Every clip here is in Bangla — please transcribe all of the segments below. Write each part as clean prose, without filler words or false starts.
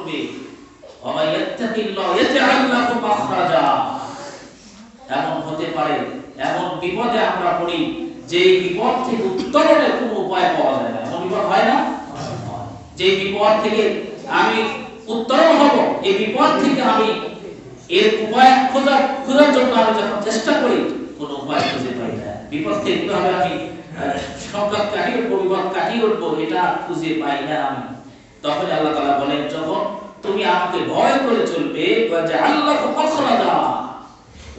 করবে, ওয়া ইয়াত্তাকিল্লাহ ইয়াজআল লাহু মাখরাজা। এমন হতে পারে, এমন বিপদে আমরা পড়ি যে বিপদ থেকে উত্তরণের কোনো উপায় পাওয়া যায় না। এমন বিপদ হয় না? যে বিপদ থেকে আমি উত্তরণ হব, এই বিপদ থেকে আমি এর উপায় খোঁজার জন্য আমি যখন চেষ্টা করি, কোনো উপায় খুঁজে পাই না। বিপদ থেকে কিভাবে আমি সংকট কাটিয়ে উঠবো, বিপদ কাটিয়ে উঠবো, এটা খুঁজে পাই না আমি। তখন আল্লাহ তাআলা বলেন, যখন তুমি আমাকে ভয় করে চলবে, যে আল্লাহ মাখরাজা,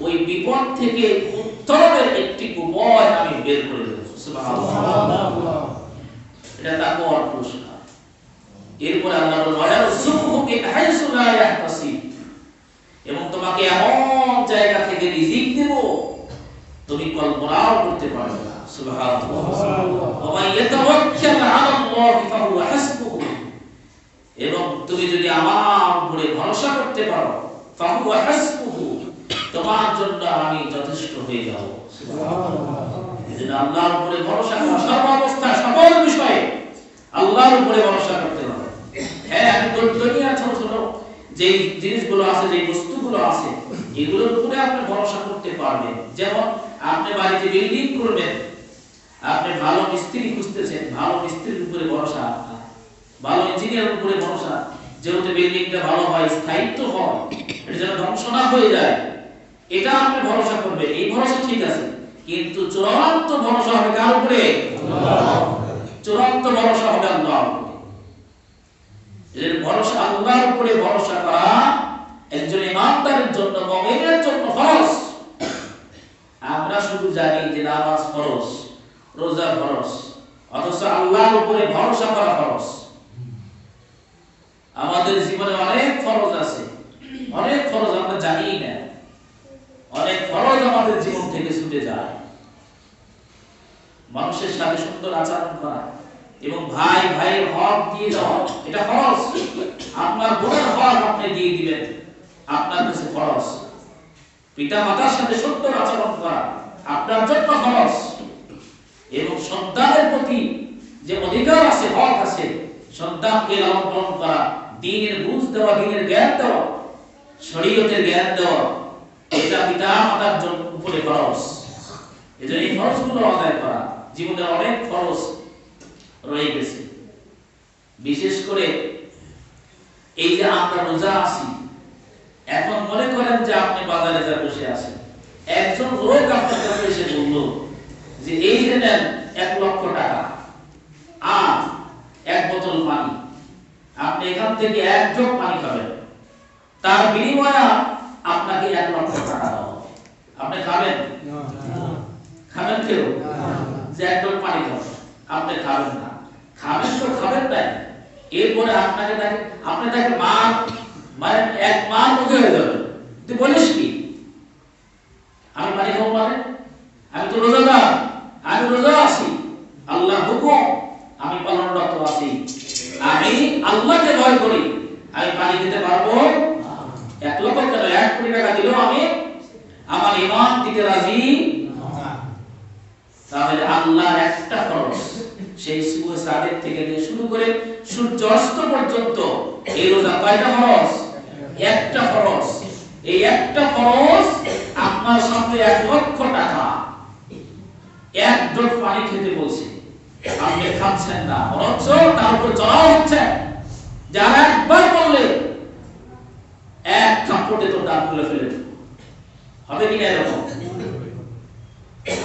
ওই বিপদ থেকে উত্তরণের একটি উপায় আমি বের করে দেব। সুবহানাল্লাহ, এটা তাকওয়ার পুরস্কার। এরপর আল্লাহ বলেন, ওয়ারযুকহু মিন হাইসু লা ইয়াহতাসিব, এবং তোমাকে এমন জায়গা থেকে রিজিক দেব তুমি কল্পনাও করতে পারবে না। সুবহানাল্লাহ, ওয়া মান ইয়াতাওয়াক্কাল আলাল্লাহি ফাহুয়া হাসবুহু, এবং তুমি যদি আমার উপরে ভরসা করতে পারো, ফাহুয়া হাসবুহু, তোমার জন্য আমি যথেষ্ট হয়ে যাব। সুবহানাল্লাহ, এজন্য আল্লাহর উপরে ভরসা করা, সর্বাবস্থা সকল বিষয়ে আল্লাহর উপরে ভরসা করতে হবে। হ্যাঁ, আমি দুনিয়ার ছোট ছোট যে জিনিসগুলো আছে, যে বস্তুগুলো আছে, এগুলোর উপরে আপনি ভরসা করতে পারবেন। যেমন আপনি বাড়িতে বিল্ডিং করবেন, আপনি ভালো মিস্ত্রি খুঁজতেছেন, ভালো মিস্ত্রির উপরে ভরসা, ভালো ইঞ্জিনিয়ারের উপরে ভরসা, যেহেতু বিল্ডিংটা ভালো হয়, স্থায়িত্ব হয়, এটা যেন ধ্বংস না হয়ে যায়, এটা আপনি ভরসা করবেন। এই ভরসা ঠিক আছে, কিন্তু চূড়ান্ত ভরসা হবে কার উপরে? আল্লাহ। চূড়ান্ত ভরসা হবে আল্লাহর উপরে। এর ভরসা আল্লাহর উপরে ভরসা করা একজন ইমানদারের জন্য, মুমিনের জন্য ফরজ। আমরা শুধু জানি যে নামাজ ফরজ, রোজা ফরজ, অথচ আল্লাহর উপরে ভরসা করা ফরজ। আমাদের জীবনে অনেক ফরজ আছে, অনেক ফরজ আমরা জানি না, অনেক ফরজ আমাদের জীবন থেকে ছুটে যায়। মানুষের সাথে সুন্দর আচরণ করা এবং ভাই ভাইয়ের হক দিয়ে দেওয়া, এটা ফরজ। আপনার বোনের হক আপনি দিয়ে দিবেন, আপনার কাছে ফরজ। পিতা মাতার সাথে সুন্দর আচরণ করা আপনার জন্য ফরজ। এবং সন্তানের প্রতি যে অধিকার আছে, হক আছে, সন্তানকে লালন পালন করা, দ্বীনের বুঝ দেওয়া, দ্বীনের জ্ঞান দেওয়া, শরীয়তের জ্ঞান দেওয়া, এটা পিতা মাতার জন্য উপরে ফরজ। এজন্য এই ফরজগুলো আদায় করা, জীবনে অনেক ফরজ রয়ে গেছে। বিশেষ করে এই যে আমরা রোজা আছি, এখন মনে করেন যে আপনি বাজারে যা বসে আছেন, একজন লোক আপনার কাছে এসে বলল যে এই যে নেন 1 লক্ষ টাকা আর 1 বোতল পানি, আপনি এখান থেকে 1 জগ পানি খাবেন, তার বিনিময়ে আপনাকে 1 লক্ষ টাকা দেওয়া হবে। আপনি খাবেন? খাবেন কেউ? যে 1 জগ পানি খাবেন, আপনি খাবেন না। খাবেন তো খাবেন তাই, এরপরে আপনি তাকে মানে 1 মাস মুখে হয়ে যাবে। তুই বলিস কি আমি পানি খাবো? মানে আমি তো রোজাদার, আমি রোজা আছি, আল্লাহ হুকুম আমি পালনরত আছি, আমি আল্লাহকে ভয় করি, আমি পানি খেতে পারবো? 1 লক্ষ কেন, 1 কোটি টাকা দিলেও আমি আমার ঈমান দিতে রাজি না। তাহলে আল্লাহর একটা ফরজ, সেই সুবহ সাদিক থেকে নিয়ে শুরু করে সূর্য অস্ত পর্যন্ত এই রোজা কয়টা ফরজ? একটা ফরজ। এই একটা ফরজ আপনার সামনে 1 লক্ষ টাকা, 1 জগ পানি খেতে বলছে, আপনি খাচ্ছেন না, বরঞ্চ তার উপর চড়াও হচ্ছে। যারা একবার বললে 1 থাপ্পড়ে তো দাঁত খুলে ফেলে হবে কিনা এরকম?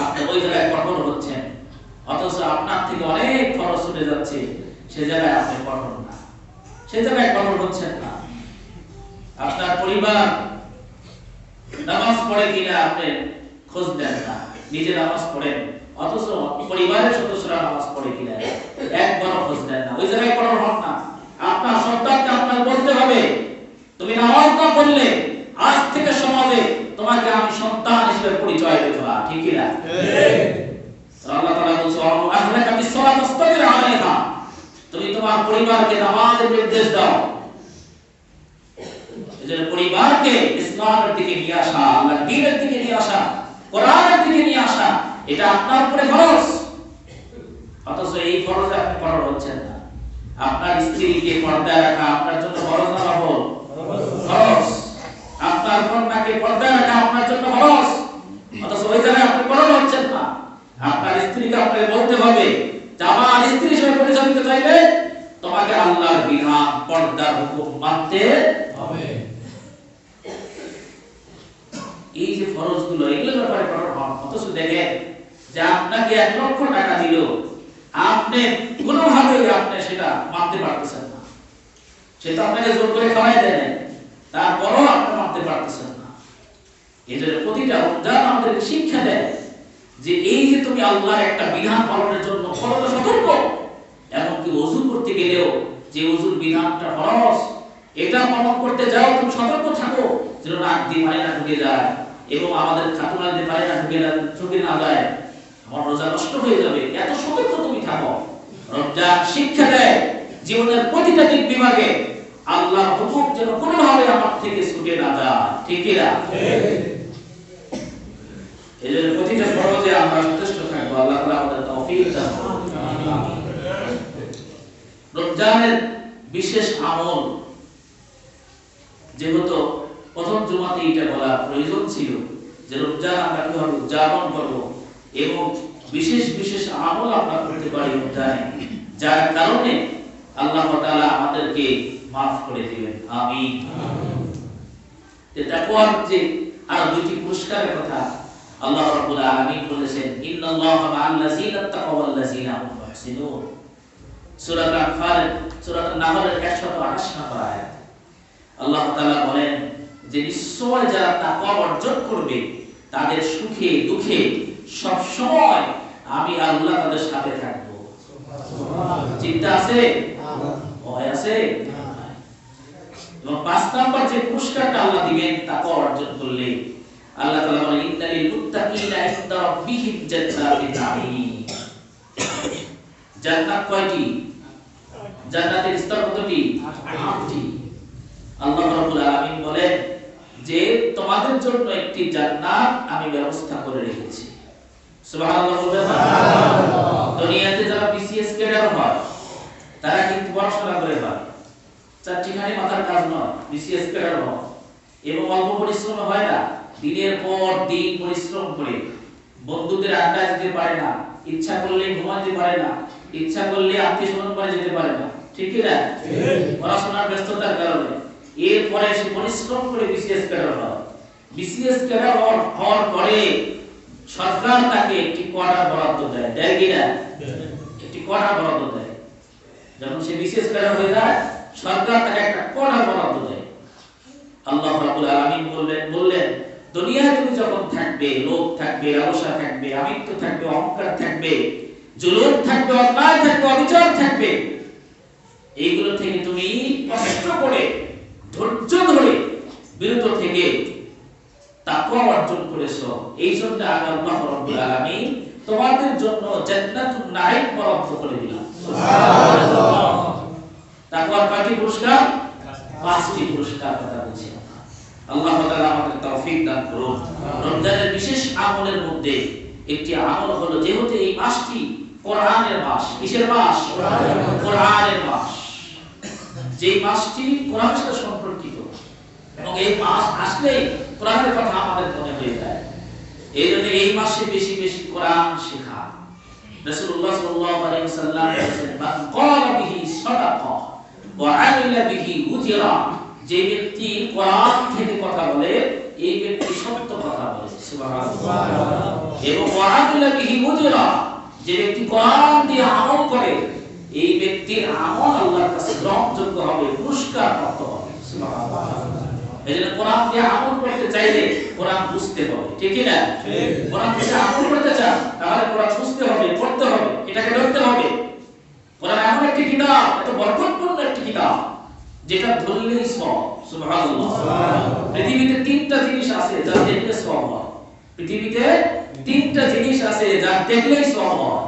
আপনি ওই জায়গায় কঠোর হচ্ছেন, অথচ আপনার থেকে অনেক খরচ ছুটে যাচ্ছে, সে জায়গায় আপনি কঠোর না, সে জায়গায় কঠোর হচ্ছেন না। আপনার পরিবার নামাজ পড়ে কিনা আপনি খোঁজ দেন না, নিজে নামাজ পড়েন, অথচ পরিবারের সদস্যরা নামাজ পড়ে কিনা একবারও খোঁজ দেন না। ওই জায়গায় কঠোর হন না। আপনার সন্তানকে আপনার বলতে হবে, তুমি নামাজ না পড়লে আজ থেকে সমাজে তোমাকে আমি সন্তান হিসেবে পরিচয় দেব না, ঠিক কি না? আল্লাহ তাআলা বলছেন, আহলাকা বিসসালাত আস্তাগফির আলাইহা, তুমি তোমার পরিবারকে নামাজের নির্দেশ দাও। এজন্য পরিবারকে ইসলামের দিকে নিয়ে আসা, আল্লাহর দ্বীনের দিকে নিয়ে আসা, কোরআনের দিকে নিয়ে আসা, এটা আপনার উপরে ফরজ। অথচ এই ফরজে আপনি কঠোর হচ্ছেন না। আপনার স্ত্রীকে পর্দায় রাখা আপনার জন্য ফরজ না পর্দার হুকুম মানতে হবে। এই যে ফরজগুলো এগুলোর ব্যাপারে বড় হন, অথচ দেখেন যে আপনাকে 1 লক্ষ টাকা দিল, আপনি কোনোভাবেই আপনি সেটা মানতে পারতেছেন না। সেটা আপনাকে জোর করে খাওয়াই দেয় না, তারপরও আপনি মানতে পারতেছেন না। এদের প্রতিটা রমজান আমাদেরকে শিক্ষা দেয় যে এই যে তুমি আল্লাহর একটা বিধান পালনের জন্য কতটা সতর্ক। এমনকি ওযু করতে গেলেও যে ওযুর বিধানটা ফরজ, এটা পালন করতে যাও তুমি সতর্ক থাকো যেন নাক দিয়ে পানি না ঢুকে যায় এবং আমাদের খাতুনা দিয়ে পানি না ঢুকে না যায়, আমার রোজা নষ্ট হয়ে যাবে। এত সতর্ক তুমি থাকো। রমজান শিক্ষা দেয় জীবনের প্রতিটা দিক বিভাগে আল্লাহর হুকুম যেন কোনোভাবে আমার থেকে ছুটে না যায়। ঠিক কি না? এজন্য প্রতিটা ফরজে আমরা সচেষ্ট থাকবো। আল্লাহ তাআলা আমাদের তৌফিক দান করুন। আমিন। রমজানের বিশেষ আমল, যেহেতু প্রথম জুমাতে এটা বলা প্রয়োজন ছিল যে রমজান আমরা কিভাবে উদযাপন করব এবং বিশেষ বিশেষ আমল আমরা করতে পারি রমজানে, যার কারণে আল্লাহ তাআলা আমাদেরকে মাফ করে দিবেন। আমিন। তাকওয়ার যে আর দুটি পুরস্কারের কথা আল্লাহ রাব্বুল আলামিন বলেছেন, ইন্নাল্লাহা মা'আল লাযিনা তাকাও ওয়াল লাযিনা হুম মুহসিনুন। সূরা আনফাল, সূরা নাহলের 128 নম্বর আয়াত। আল্লাহ তাআলা বলেন যে নিশ্চয় যারা তাকওয়া অর্জন করবে তাদের সুখে দুঃখে সব সময় আমি আল্লাহ তাদের সাথে থাকব। সুবহানাল্লাহ। চিন্তা আছে? ভয় আছে? এবং 5 নম্বর যে পুরস্কারটা আল্লাহ দিবেন তাকওয়া অর্জন করলে, আল্লাহ তাআলা বলেন ইন্নালিল মুত্তাকিনা ইনদা রাব্বিহিম জান্নাতুন নাঈম। জান্নাত কয়টি? জান্নাতের স্তর কতটি? 8টি। আল্লাহ রাব্বুল আলামিন বলেন যে তোমাদের জন্য একটি জান্নাত আমি ব্যবস্থা করে রেখেছি। সুবহানাল্লাহ বলবেন না? দুনিয়াতে যারা বিসিএস ক্যাডার হয় তারা কিন্তু পড়াশোনা করে হয়, চারটিখানি মাথার কাজ নয়, বিসিএস ক্যাডার হয় এবং অল্প পরিশ্রম হয় না, দিনের পর দিন পরিশ্রম করে বন্ধুদের আড্ডা দিতে পারে না, ইচ্ছা করলে ঘুমাতে পারে না, ইচ্ছা করলে আত্মীয়স্বজন বাড়ি যেতে পারে না। ঠিক কি না? পড়াশোনার ব্যস্ততার কারণে এরপরে সে পরিশ্রম করে বিসিএস ক্যাডার হয়। বিসিএস ক্যাডার হওয়ার পরে সরকার তাকে একটি কোয়ার্টার বরাদ্দ দেয়, দেয় কি না? একটি কোয়ার্টার বরাদ্দ দেয়। যখন সে বিসিএস ক্যাডার হয়ে যায় সরকার তাকে একটা কোয়ার্টার বরাদ্দ দেয়। আল্লাহ রাব্বুল আলামিন বললেন দুনিয়ায় তুমি যখন থাকবে, লোভ থাকবে, লালসা থাকবে, আমিত্ব থাকবে, অহংকার থাকবে, জুলুম থাকবে, অন্যায় থাকবে, অবিচার থাকবে, এইগুলো থেকে তুমি কষ্ট করে ধৈর্য ধরে বিরত থেকে তাকওয়া অর্জন করেছো। এই জন্য আল্লাহ রাব্বুল আলামিন তোমাদের জন্য জান্নাতুন নাঈম বরাদ্দ করে দিলেন। সুবহানাল্লাহ। তাকওয়ার কয়টি পুরস্কার? 5টি পুরস্কার কথা বলছি। আল্লাহ তাআলা আমাদের তৌফিক দান করুন। রমজানের বিশেষ আমলের মধ্যে একটি আমল হলো, যেহেতু এই মাসটি কোরআনের মাস। কিসের মাস? কোরআনের মাস। যে মাসটি কোরআনের সাথে সম্পর্কিত এবং এই মাস আসলে কোরআনের কথা আমাদের মনে হয়ে যায়। এই জন্য এই মাসে বেশি বেশি কোরআন শেখা। রাসূলুল্লাহ সাল্লাল্লাহু আলাইহি ওয়াসাল্লাম বলেছেন, মান ক্বালা বিহি সাদাকা ওয়া আমিলা বিহি উজরা। যে ব্যক্তি কোরআন থেকে কথা বলে এই ব্যক্তি সত্য কথা বলে। সুবহানাল্লাহ। এবং ওয়া আমিলা বিহি উজরা, যে ব্যক্তি কোরআন দিয়ে আমল করে এই ব্যক্তির আমল আল্লাহর কাছে গ্রহণযোগ্য হবে, পুরস্কার প্রাপ্ত হবে। সুবহানাল্লাহ। এজন্য কোরআন দিয়ে আমল করতে চাইলে কোরআন বুঝতে হবে। ঠিক কি না? ঠিক। কোরআন দিয়ে আমল করতে চান তাহলে কোরআন বুঝতে হবে, পড়তে হবে, এটাকে ধরতে হবে। কোরআন এমন একটি কিতাব, এত বরকতপূর্ণ একটি কিতাব যেটা ধরলেই সওয়াব। সুবহানাল্লাহ। পৃথিবীতে 3টা জিনিস আছে যা দেখলে সওয়াব হয়। পৃথিবীতে 3টা জিনিস আছে যা দেখলেই সওয়াব হয়।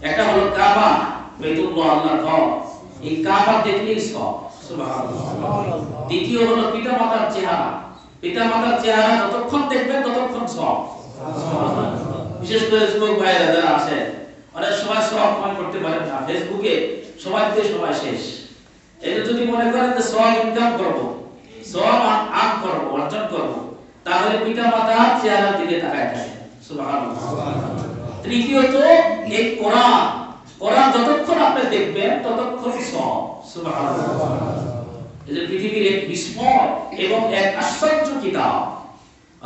একটা হলো কাবা, বাইতুল্লাহ, আল্লাহর ঘর। এই কাবা দেখলেই সওয়াব। সুবহানাল্লাহ। দ্বিতীয় হলো পিতামাতার চেহারা। পিতামাতার চেহারা যতক্ষণ দেখবেন ততক্ষণ সওয়াব। সুবহানাল্লাহ। বিশেষ করে যুবক ভাইরা যারা আছে অনেক সময় সওয়াব কম করতে পারেন না, ফেসবুকে সবাইতে সবাই শেষ। এটা যদি মনে করেন যে সওয়াব ইনকাম করব, সওয়াব আর্ন করব, অর্জন করব, তাহলে পিতামাতার চেহারার দিকে তাকায় থাকেন। সুবহানাল্লাহ। তৃতীয়ত এই কোরআন, কোরআন যতক্ষণ আপনি দেখবেন ততক্ষণ সব। সুবহানাল্লাহ। এই যে পৃথিবীর এক বিস্ময় এবং এক আশ্চর্য কিতাব,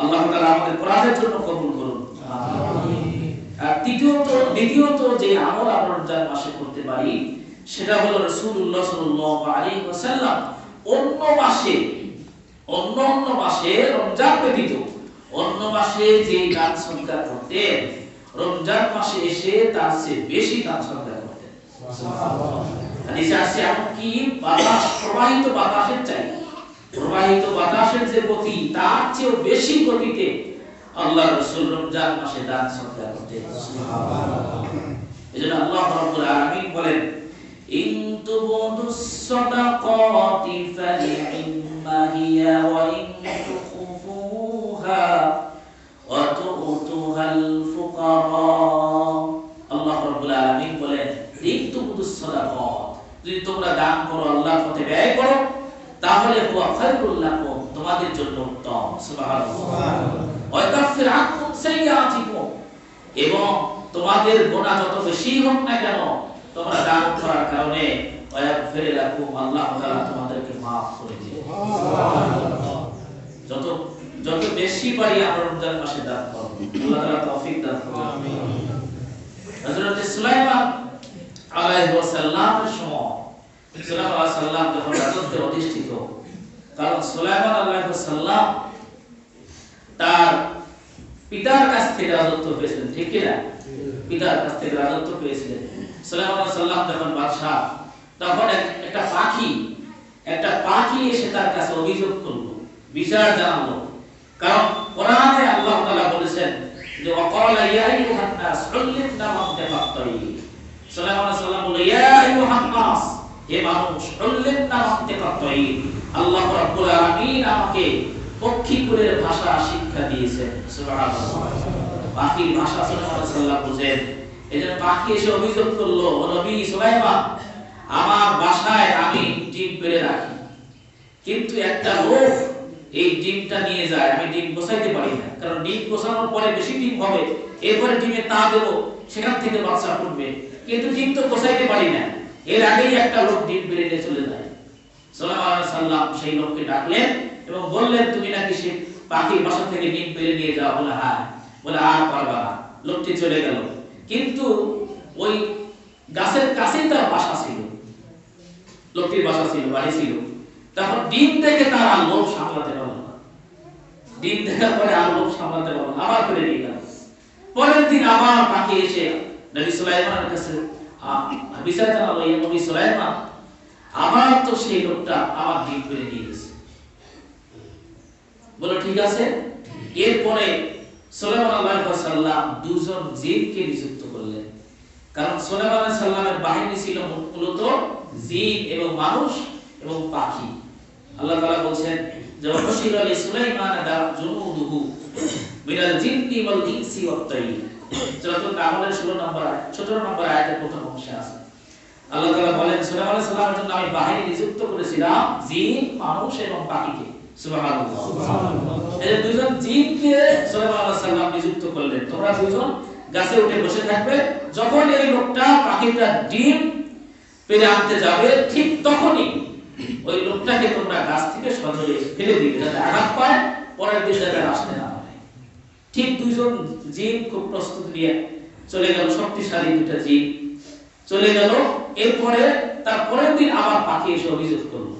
আল্লাহ তাআলা আমাদের কোরআনের জন্য কবুল করুন। আমিন। আর দ্বিতীয়ত যে আমল আমরা রমজান মাসে করতে পারি সেটা হলো রাসূলুল্লাহ সাল্লাল্লাহু আলাইহি ওয়াসাল্লাম অন্য মাসে রমজান ব্যতীত অন্য মাসে যে দান সদকা করতেন, রমজান মাসে এসে তার চেয়ে বেশি দান সদকা করতেন। সুবহানাল্লাহ। হাদিসে আছে এমনকি প্রবাহিত বাতাসের যে গতি তার চেয়েও বেশি গতিতে আল্লাহ রাসূল রমজান মাসে দান সদকা করতেন। সুবহানাল্লাহ। এজন্য আল্লাহ রাব্বুল আলামিন বলেন, ইন তুবদুস সাদাকাতি ফানি'মা হিয়া ওয়া ইন তুখফুহা ওয়া তু'তুহাল ফুকারা। আল্লাহ রাব্বুল আলামিন বলেন, ইন তুবদুস সাদাকাত, যদি তোমরা দান করো, আল্লাহর পথে ব্যয় করো, তাহলে হুয়া খায়রুল লাকুম, তোমাদের জন্য উত্তম। সুবহানাল্লাহ। ওয়া ইয়াগফির আনকুম সাইয়্যাতিকুম, এবং তোমাদের গুনাহ যত বেশি হোক না কেন তোমরা দান করার কারণে ওয়া ইয়াগফির লাকুম, আল্লাহ তাআলা তোমাদেরকে maaf করে দিবেন। সুবহানাল্লাহ। যত বেশি পারি আমরা রমজান মাসে দান করব, আল্লাহ তাআলা তৌফিক দান করুন। আমিন। হযরত সুলাইমান আলাইহিস সালামের সময় সুলাইমান আলাইহিস সালাম যখন রাজত্বে অধিষ্ঠিত, কারণ সুলাইমান আলাইহিস সালাম তার পিতার কাছ থেকে রাজত্ব পেয়েছিলেন, ঠিক কি না? পিতার কাছ থেকে রাজত্ব পেয়েছিলেন। সুলাইমান আলাইহিস সালাম যখন বাদশা, তখন একটা পাখি এসে তার কাছে অভিযোগ করলো, বিচার জানালো। কারণ কোরআনে আল্লাহ তাআলা বলেছেন যে ওয়াকালা ইয়া আইয়ুহান নাস উল্লিমনা মানতিকাত তাইর। সুলাইমান আলাইহিস সালাম বলল, ইয়া আইয়ুহান নাস, হে মানুষ, উল্লিমনা মানতিকাত তাইর, আল্লাহ রাব্বুল আলামিন আমাকে পক্ষীকুলের ভাষা শিক্ষা দিয়েছেন। সুবহানাল্লাহ। পাখির ভাষা সুলাইমান আলাইহিস সালাম বুঝেন। এজন্য পাখি এসে অভিযোগ করলো, ও নবী সুলাইমান, আমার বাসায় আমি ডিম পেড়ে রাখি, কিন্তু একটা লোক এই ডিমটা নিয়ে যায়, আমি ডিম গোছাইতে পারি না, কারণ ডিম গোছানোর পরে বেশি ডিম হবে, এরপরে ডিমে তা দেব, সেখান থেকে বাচ্চা ফুটবে, কিন্তু ডিম তো গোছাইতে পারি না, এর আগেই একটা লোক ডিম পেড়ে নিয়ে চলে যায়। সুলাইমান আলাইহিস সালাম সেই লোককে ডাকলেন এবং বললেন, তুমি নাকি সে পাখির বাসা থেকে ডিম পেড়ে নিয়ে যাও? বলে হ্যাঁ। বলে আর পারবা না। লোকটি চলে গেল, কিন্তু ওই গাছের কাছেই তার বাসা ছিল, লোকটির বাসা ছিল, বাড়ি ছিল। তখন ডিম দেখে তার আর লোভ সামলাতে পারল না, ডিম দেখার পরে আর লোভ সামলাতে পারল না, আবার ফিরে নিয়ে গেল। পরের দিন আবার পাখি এসে নবী সুলাইমানের কাছে বিচার জানালো, ইয়া নবী সুলাইমান, আবার তো সেই লোকটা আমার ডিম পেড়ে নিয়ে গেছে। বলে ঠিক আছে। এরপরে সুলাইমান আলাইহিস সালাম দুজন জিনকে নিযুক্ত করলেন, কারণ সুলাইমান আলাইহিস সালামের বাহিনী ছিল মূলত জিন এবং মানুষ এবং পাখি। আল্লাহ তাআলা বলেন যে ওয়াশিরা লি সুলাইমান দা জুনুদুহু মিনাল জিন্নি ওয়াল ইনসি ওয়াত তাইর। সূরাতুল নাহলের 16 নম্বর আয়াত, 17 নম্বর আয়াতের প্রথম অংশে আছে। আল্লাহ তাআলা বলেন, সুলাইমান আলাইহিস সালামের জন্য আমি বাহিনী নিযুক্ত করেছিলাম জিন, মানুষ এবং পাখিকে। সুবহানাল্লাহ। সুবহানাল্লাহ। এই দুইজন জিনকে সুলাইমান আলাইহিস সালাম নিযুক্ত করলেন, তোমরা দুইজন গাছে উঠে বসে থাকবে, যখন এই লোকটা পাখিটা ডিম পেড়ে আনতে যাবে, ঠিক তখনই ওই লোকটাকে তোমরা গাছ থেকে সজোরে ফেলে দিবে, যাতে আঘাত পায়, পরের দিন যাতে আসতে না পারে। ঠিক দুইজন জিন খুব প্রস্তুত নিয়ে চলে গেল, শক্তিশালী দুইটা জিন চলে গেল। এরপরে তার পরের দিন আবার পাখি এসে অভিযোগ করলো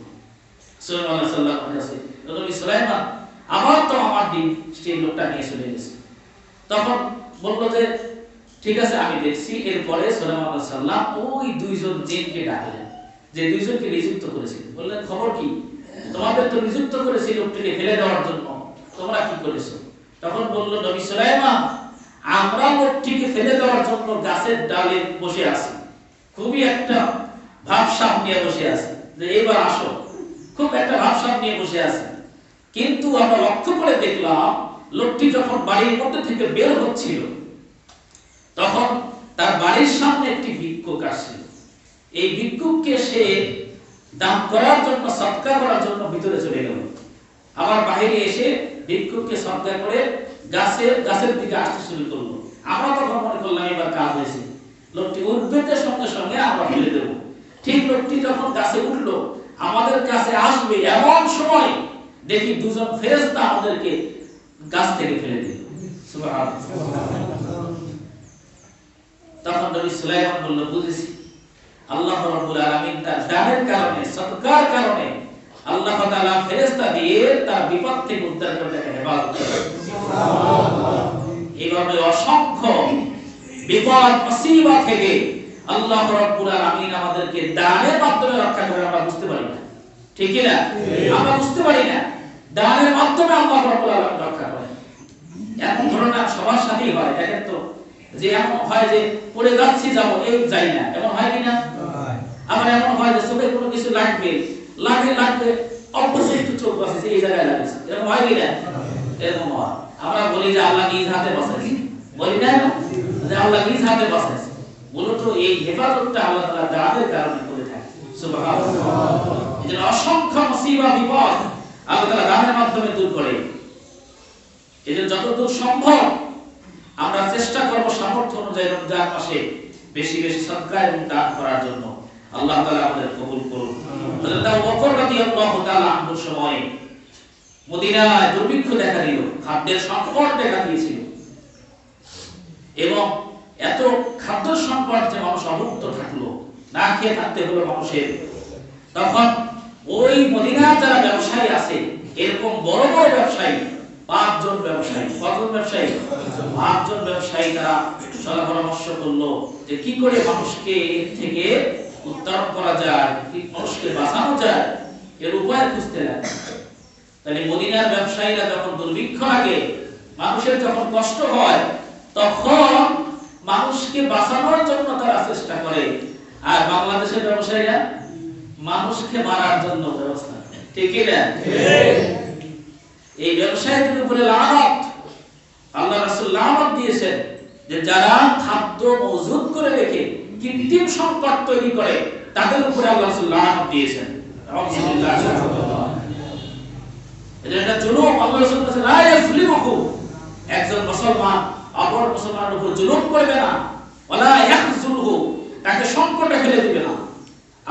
সুলাইমান আলাইহিস সালামের কাছে, নবী সুলাইমান, আবার তো আমার ডিম সেই লোকটা নিয়ে চলে গেছে। তখন বলল যে ঠিক আছে, আমি দেখছি। এরপরে সুলাইমান আলাইহিস সালাম ওই দুইজন জিনকে ডাকলেন, যে দুইজনকে নিযুক্ত করেছিলেন, বললেন খবর কি, তোমাদের তো নিযুক্ত করেছি লোকটিকে ফেলে দেওয়ার জন্য, তোমরা কি করেছো? তখন বলল নবী সুলাইমান, আমরা লোকটিকে ফেলে দেওয়ার জন্য গাছের ডালে বসে আছি, খুবই একটা ভাবসাব নিয়ে বসে আছি যে এবার আসো, খুব একটা ভাবসাব নিয়ে বসে আছি। কিন্তু আমরা লক্ষ্য করে দেখলাম লোকটি যখন বাড়ির মধ্যে থেকে বের হচ্ছিল, তখন তার বাড়ির সামনে একটি ভিক্ষুক আসছিল। এই ভিক্ষুককে সে দান করার জন্য, সদকা করার জন্য ভিতরে চলে গেল। আবার বাইরে এসে ভিক্ষুককে সদকা করে গাছের দিকে আসতে শুরু করলো। আমরা তখন মনে করলাম এবার কাজ হয়েছে, লোকটি উঠবে সঙ্গে সঙ্গে আমরা ফেলে দেব। ঠিক লোকটি যখন গাছে উঠলো, আমাদের কাছে আসবে এমন সময় দেখি দুজন ফেরেশতা আমাদেরকে গাছ থেকে ফেলে দিল। সুবহানাল্লাহ। তখন নবী সুলাইমান বলল, বুঝেছি আল্লাহ রাব্বুল আলামিন তার দানের কারণে, সদকার কারণে আল্লাহ তাআলা ফেরেশতা দিয়ে তার বিপদ থেকে উদ্ধার করে তাকে হেফাজত করে। সুবহানাল্লাহ। এইভাবে অসংখ্য বিপদ মুসিবত থেকে আল্লাহ রাব্বুল আলামিন আমাদেরকে দানের মাধ্যমে রক্ষা করে। আমরা বুঝতে পারি না, ঠিক কি না? আমরা বুঝতে পারি না দানের মাধ্যমে আল্লাহ রাব্বুল আলামিন রক্ষা করে। এখন ধরুন সবার সাথেই হয়, দেখেন তো, যে এমন হয় যে পড়ে যাচ্ছি যাব এই যাই না, এমন হয় কি না? আবার এমন হয় যে চোখে কোনো কিছু লাগবে অপোজিট চোখ বসেছে এই জায়গায় লাগছে, এরকম হয় কি না? এরকম হয়। আমরা বলি যে আল্লাহ নিজ হাতে বাঁচাইছে, বলি না যে আল্লাহ নিজ হাতে বাঁচাইছে। মূলত এই হেফাজতটা আল্লাহ তাআলা দানের কারণে করে থাকে। সুবহানাল্লাহ। এজন্য অসংখ্য মুসিবত বিপদ আল্লাহ তাআলা দানের মাধ্যমে দূর করে। এজন্য যতদূর সম্ভব আমরা চেষ্টা করব সামর্থ্য অনুযায়ী রমজান মাসে বেশি বেশি সদকা এবং দান করার জন্য। আল্লাহ তাআলা আমাদের কবুল করুন। হযরত আবু বকর রাদিয়াল্লাহু তাআলা আনহুর সময় মদিনায় দুর্ভিক্ষ দেখা দিল, খাদ্যের সংকট দেখা দিয়েছিল এবং এত খাদ্য সংকট যে মানুষ অভুক্ত থাকলো, না খেয়ে থাকতে হলো মানুষের। তখন ওই মদিনার যারা ব্যবসায়ী আছে, এরকম বড় বড় ব্যবসায়ী, 5 জন ব্যবসায়ী, কতজন ব্যবসায়ী? 5 জন ব্যবসায়ী তারা সলা পরামর্শ করলো যে কি করে মানুষকে এর থেকে উত্তরণ করা যায়, কি মানুষকে বাঁচানো যায়, এর উপায় খুঁজতে লাগে। তাহলে মদিনার ব্যবসায়ীরা যখন দুর্ভিক্ষ লাগে, মানুষের যখন কষ্ট হয়, তখন মানুষকে বাঁচানোর জন্য তারা চেষ্টা করে। আর বাংলাদেশের ব্যবসায়ীরা মানুষকে মারার জন্য ব্যবস্থা করে, ঠিক কি না? এই ব্যবসায়ীদের উপরে লানত, আল্লাহ রাসূল লানত দিয়েছেন যে যারা খাদ্য মজুদ করে রেখে কৃত্রিম সংকট তৈরি করে, তাদের উপরে আল্লাহ রাসূল লানত দিয়েছেন। এটা জুলুম। আল্লাহ রাসূল বলেছেন লা ইয়াজলিমুহু, একজন মুসলমান অপর মুসলমানের উপর জুলুম করবে না, ওয়ালা ইয়াখযুলহু, তাকে সংকটে ফেলে দিবে না।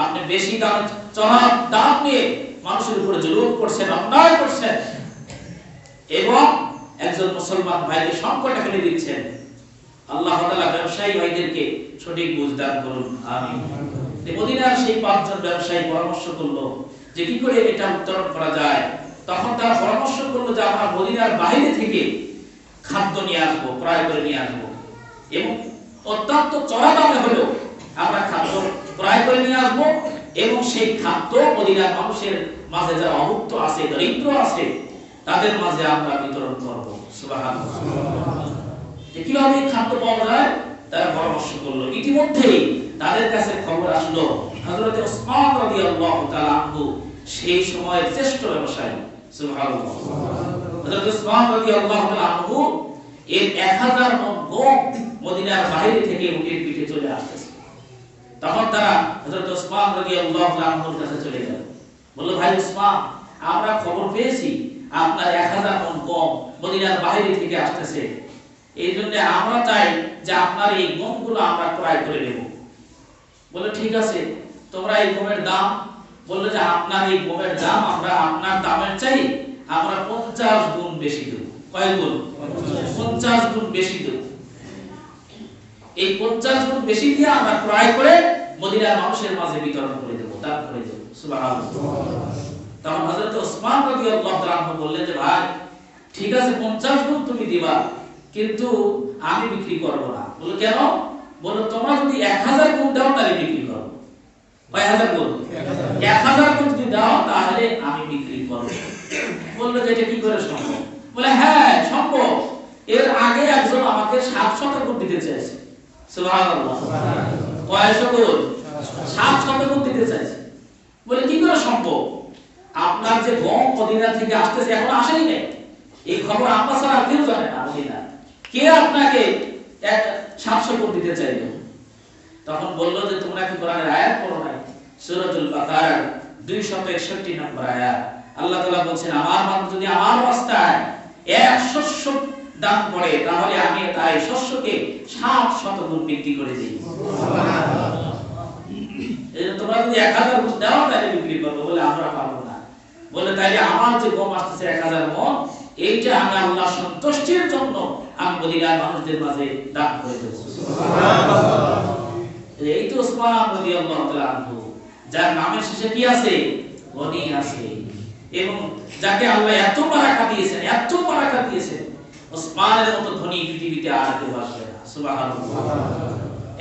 আপনি বেশি দাম, চড়া দাম নিয়ে মানুষের উপরে জুলুম করছেন, অন্যায় করছেন এবং একজন মুসলমান ভাইকে সংকটে ফেলে দিচ্ছেন। আল্লাহ তাআলা ব্যবসায়ী ভাইদেরকে সঠিক বুঝ দান করুন, আমিন। মদিনার সেই 5 জন ব্যবসায়ী পরামর্শ করলো যে কি করে এটা উত্তরণ করা যায়। তখন তারা পরামর্শ করলো যে আমরা মদিনার বাইরে থেকে খাদ্য নিয়ে আসবো, ক্রয় করে নিয়ে আসবো এবং অত্যন্ত চড়া দামে হলেও আমরা খাদ্য ক্রয় করে নিয়ে আসবো এবং সেই খাদ্য মদিনার মানুষের মাঝে যারা অভুক্ত আছে, দরিদ্র আছে, তাদের মাঝে আমরা বিতরণ করব। সুবহানাল্লাহ। কিভাবে খাদ্য পাওয়া যায় তারা পরামর্শ করলো। ইতিমধ্যেই তাদের কাছে খবর আসলো হযরত ওসমান রাদিয়াল্লাহু তাআলা আনহু সেই সময়ের শ্রেষ্ঠ ব্যবসায়ী। সুবহানাল্লাহ। হযরত ওসমান রাদিয়াল্লাহু তাআলা আনহু এর 1000 মণ গম মদিনার বাইরে থেকে উটের পিঠে চলে আসতেছে। তখন তারা হযরত ওসমান রাদিয়াল্লাহু তাআলা আনহুর কাছে চলে গেল, বলল ভাই ওসমান, আমরা খবর পেয়েছি আপনার 1000 মণ গম মদিনার বাইরে থেকে আসতেছে, এই জন্য আমরা চাই যে আপনার এই গমগুলো আমরা ক্রয় করে নেব। বলে ঠিক আছে, তোমরা এই গমের দাম, বললো যে আপনার এই গমের দাম আমরা আপনার দামের চাই আমরা 50 গুণ বেশি দেব। কয় গুণ? 50 গুণ বেশি দেব। এই 50 গুণ বেশি দিয়ে আমরা ক্রয় করে মদিনার মানুষের মাঝে বিতরণ করে দেব, দান করে দেব। সুবহানাল্লাহ। তখন হযরত ওসমান রাদিয়াল্লাহু তাআলা বললেন যে ভাই ঠিক আছে 50 গুণ তুমি দিবা, কিন্তু আমি বিক্রি করব না। বলে কেন? বলে তোমরা যদি 1000 গুণ দাও তাহলে বিক্রি করব। কয় হাজার গুণ? 1000 গুণ যদি দাও তাহলে আমি বিক্রি করব। বলল যে এটা কি করে সম্ভব? বলে হ্যাঁ সম্ভব, এর আগে একজন আমাকে 700 গুণ দিতে চাইছে। সুবহানাল্লাহ। কয়শো গুণ? 700 গুণ দিতে চাইছে। বলে কি করে সম্ভব? আপনার যে গম মদিনা থেকে আসতেছে এখন আসেনি না, এই খবর আপনার ছাড়া কেউ জানে না মদিনা, কে আপনাকে 700 গুণ দিতে চাইবে? তখন বলল যে তোমরা কি কোরআনের আয়াত পড়ো নাই? সূরাতুল বাকারার 261 নম্বর আয়াত। আল্লাহ তাআলা বলেন আমার মানুষ যদি আমার রাস্তায় 1 শস্য দান করে তাহলে আমি তাই শস্যকে 700 গুণ বৃদ্ধি করে দেই। এই তোমরা যদি 1000 ঘুষ দাও তাহলে বিক্রি করবো, বলে আমরা পারবো না। বলে তাইলে আমার যে গম আসতেছে 1000 মণ, এইটা আমি আল্লাহ সন্তুষ্টির জন্য আমি মদিনার মানুষদের মাঝে দান করে দেব। এই তো উসমান রাদিয়াল্লাহু তাআলা আনহু, যার নামের শেষে কি আছে? গনি আছে, এবং যাকে আল্লাহ এত বারাকা দিয়েছেন, এত বারাকা দিয়েছেন, উসমানের মতো ধনী পৃথিবীতে আর কেউ আসবে না। সুবহানাল্লাহ।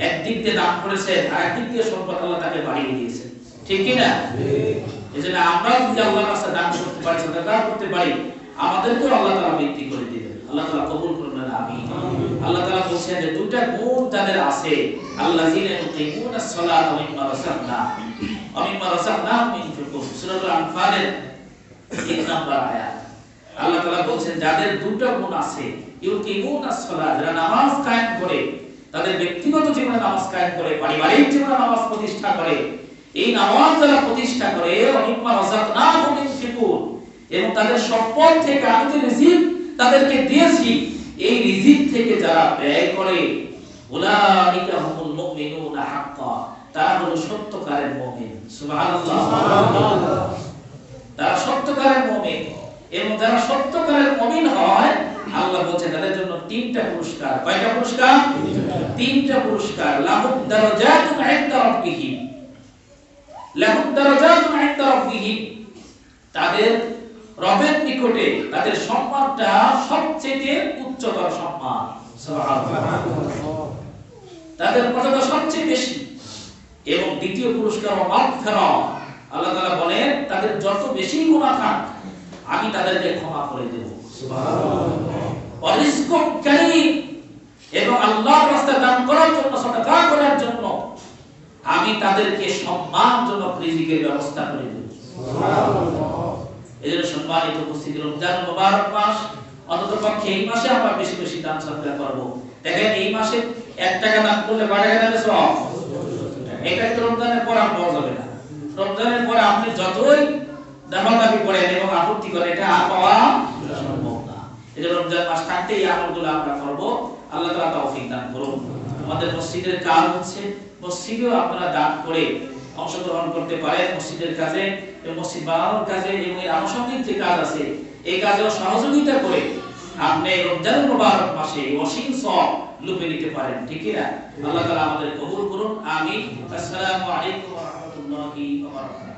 একদিক দিয়ে দান করেছেন, আর একদিক দিয়ে সম্পদ আল্লাহ তাকে বাড়িয়ে দিয়েছেন, ঠিক কি না? এজন্য আমরা যদি আল্লাহর রাস্তায় দান করতে পারি, সাদাকা করতে পারি, আমাদেরকেও আল্লাহ তাআলা বৃদ্ধি করে দিবেন। আল্লাহ তাআলা কবুল করুন, আমিন। আল্লাহ তাআলা বলেন যে দুটো গুণ যাদের আছে, আল্লাযীনা ইউকিমুনাস সালাতা ওয়া মিম্মা রাযাকনাহুম ইউনফিকুন, সূরাতুল আনফালের 1 নম্বর আয়াত। আল্লাহ তাআলা বলেন যাদের দুটো গুণ আছে, ইউকিমুনাস সালাত, যারা নামাজ কায়েম করে, তাদের ব্যক্তিগত জীবনে নামাজ কায়েম করে, পারিবারিক জীবনে নামাজ প্রতিষ্ঠা করে, এই নামাজ যারা প্রতিষ্ঠা করে, ওয়া মিম্মা রাযাকনাহুম ইউনফিকুন, এবং তাদের সম্পদ থেকে আমি যে রিজিক তাদেরকে দিয়েছি, এই রিজিক থেকে যারা ব্যয় করে, উলাইকা হুমুল মুমিনুনা হাক্কা, তারা হলো সত্যকারের মুমিন। সুবহানাল্লাহ। তারা সত্যকারের মুমিন, এবং যারা সত্যকারের মুমিন হয়, আল্লাহ বলেন তাদের জন্য 3টা পুরস্কার। কয়টা পুরস্কার? 3টা পুরস্কার। লাহুম দারাজাতুন ইনদা রাব্বিহিম, লাহুম দারাজাতুন ইনদা রাব্বিহিম, তাদের রবের নিকটে তাদের সম্মানটা সবচেয়ে উচ্চতর সম্মান। সুবহানাল্লাহ। তাদের মর্যাদা সবচেয়ে বেশি। এবং দ্বিতীয় পুরস্কার মাগফিরাত, আল্লাহ তাআলা বলেন তাদের যত বেশি গুনাহ থাক আমি তাদেরকে ক্ষমা করে দেব। সুবহানাল্লাহ। ওয়া রিজকুন কারীম, এবং আল্লাহর রাস্তায় দান করার জন্য, সাদাকা করার জন্য আমি তাদেরকে সম্মানজনক রিজিকের ব্যবস্থা করে দেব। সুবহানাল্লাহ। এজন্য সম্মানিত উপস্থিতি, রমজান মুবারক মাস, অন্ততপক্ষে এই মাসে আমরা বেশি বেশি দান সদকা করব। দেখেন এই মাসে 1 টাকা দান করলে কয় টাকা দেবে? সব। এটা তো রমজানের পর আর পাওয়া যাবে না। রমজানের পরে আপনি যতই দাবি করেন এবং আপত্তি করেন, এটা আর পাওয়া সম্ভব না। এই রমজান মাস থাকতে এই আমলগুলো আমরা করব। আল্লাহ তাআলা তৌফিক দান করুন। আমাদের মসজিদের কাজ হচ্ছে, মসজিদেও আপনারা দান করে অংশগ্রহণ করতে পারেন মসজিদের কাজে, এবং মসজিদ বানানোর কাজে, এবং এর আনুষঙ্গিক যে কাজ আছে এই কাজেও সহযোগিতা করে আপনি রমজান মুবারক মাসে অসীম সওয়াব লুফে নিতে পারেন, ঠিক কি না? আল্লাহ তাআলা আমাদের কবুল করুন, আমিন। আসসালামু আলাইকুম ওয়া রাহমাতুল্লাহি ওয়া বারাকাতুহু।